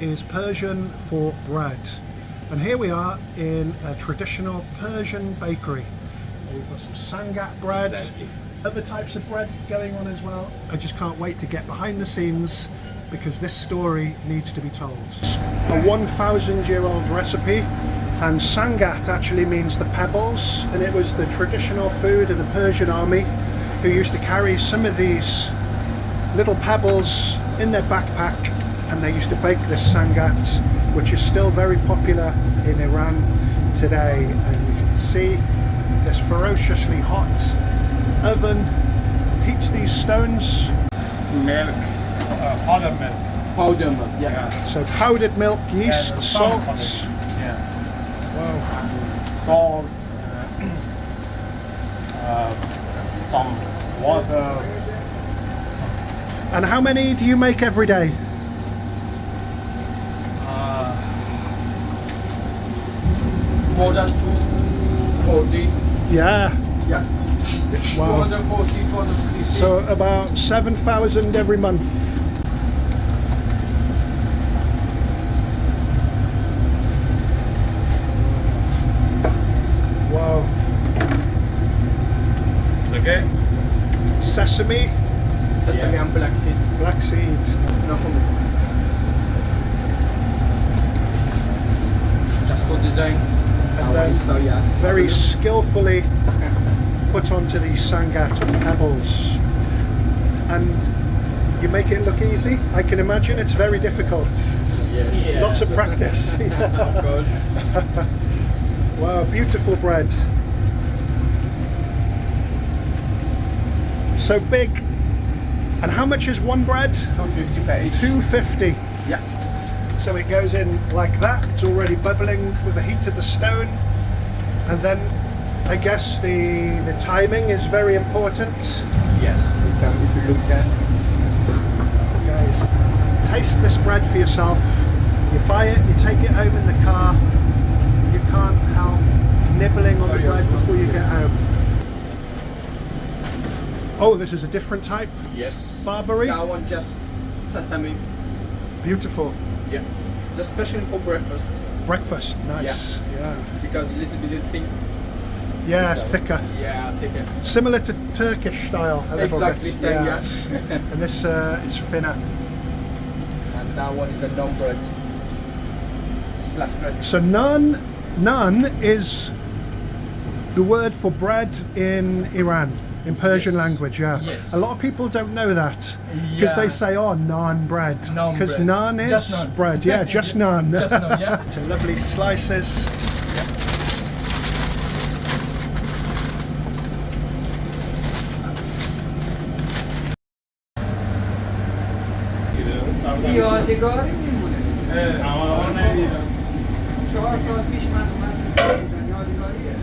is Persian for bread. And here we are in a traditional Persian bakery. We've got some sangat bread, other types of bread going on as well. I just can't wait to get behind the scenes because this story needs to be told. A 1,000-year-old recipe, and sangat actually means the pebbles, and it was the traditional food of the Persian army who used to carry some of these little pebbles in their backpack, and they used to bake this sangat, which is still very popular in Iran today. And you can see this ferociously hot oven heats these stones. Milk, powdered milk. Powder milk, yeah. So powdered milk, yeast, Yeah, salt. Yeah. Wow. Salt, some water. And how many do you make every day? More than 240. Yeah. Yeah. Wow. 240, 250. So about 7,000 every month. Wow. It's okay? Sesame, Sesame and black seed. black seed. No from this. Just for design. And then So yeah. very skillfully put onto these sangat pebbles. And you make it look easy. I can imagine it's very difficult. Yes. Lots of practice. Of course. Wow, beautiful bread. So big. And how much is one bread? 250 per each. 250. Yeah. So it goes in like that. It's already bubbling with the heat of the stone. And then I guess the timing is very important. Yes. If you look at. Guys, taste this bread for yourself. You buy it, you take it home in the car. You can't help nibbling on the bread before you get home. Oh, this is a different type. Yes. Barbary. That one just sesame. Beautiful. Yeah. Just especially for breakfast. Breakfast. Nice. Yeah. Because a little bit thin. Yeah, it's thicker. Yeah, thicker. Similar to Turkish style. A little Exactly bit. same, Yes. And this is thinner. And that one is a naan bread. It's flat bread. So naan is the word for bread in Iran, in Persian Yes. language. Yeah. Yes. A lot of people don't know that because Yeah. they say, "Oh, naan bread," Naan because bread. naan is Just naan. bread. Yeah, just naan. Just naan, yeah. So lovely slices. یادگاری میمونه. آه نمیدونم. 4 سال پیش من اومدم یادگاریه.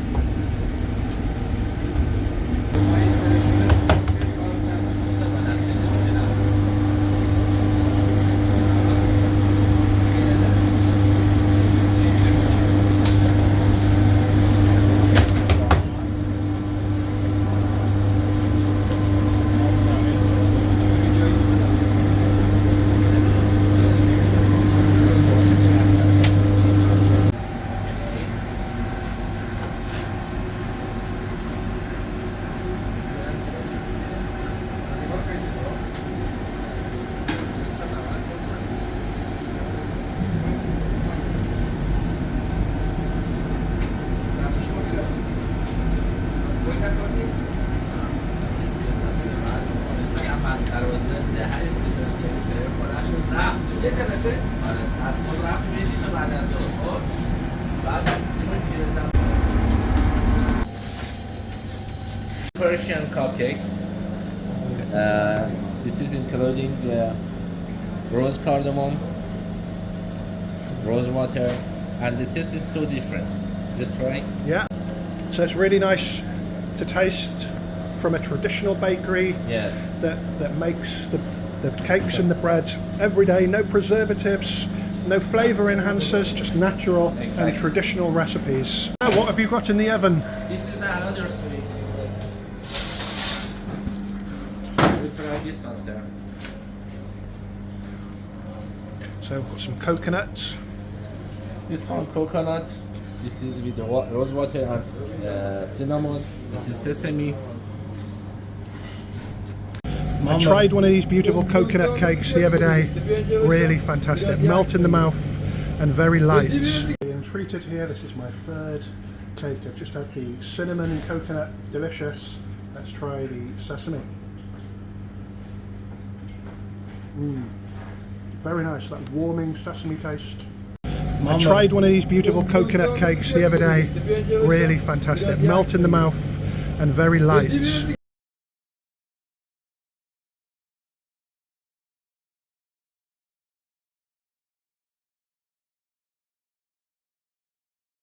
Persian cupcake. This is including rose cardamom, rose water, and the taste is so different. You try? Yeah. So it's really nice to taste from a traditional bakery Yes. that makes the cakes and the bread every day. No preservatives, no flavour enhancers, just natural and Exactly. traditional recipes. Now, what have you got in the oven? This is another sweet. We try this one, sir. So we've got some coconuts. This one coconut. This is with the rose water and cinnamon. This is sesame. I tried one of these beautiful coconut cakes the other day. Really fantastic. Melt in the mouth and very light. Being treated here. This is my third cake. I've just had the cinnamon and coconut, delicious. Let's try the sesame. Very nice, that warming sesame taste. I tried one of these beautiful coconut cakes the other day. Really fantastic. Melt in the mouth and very light.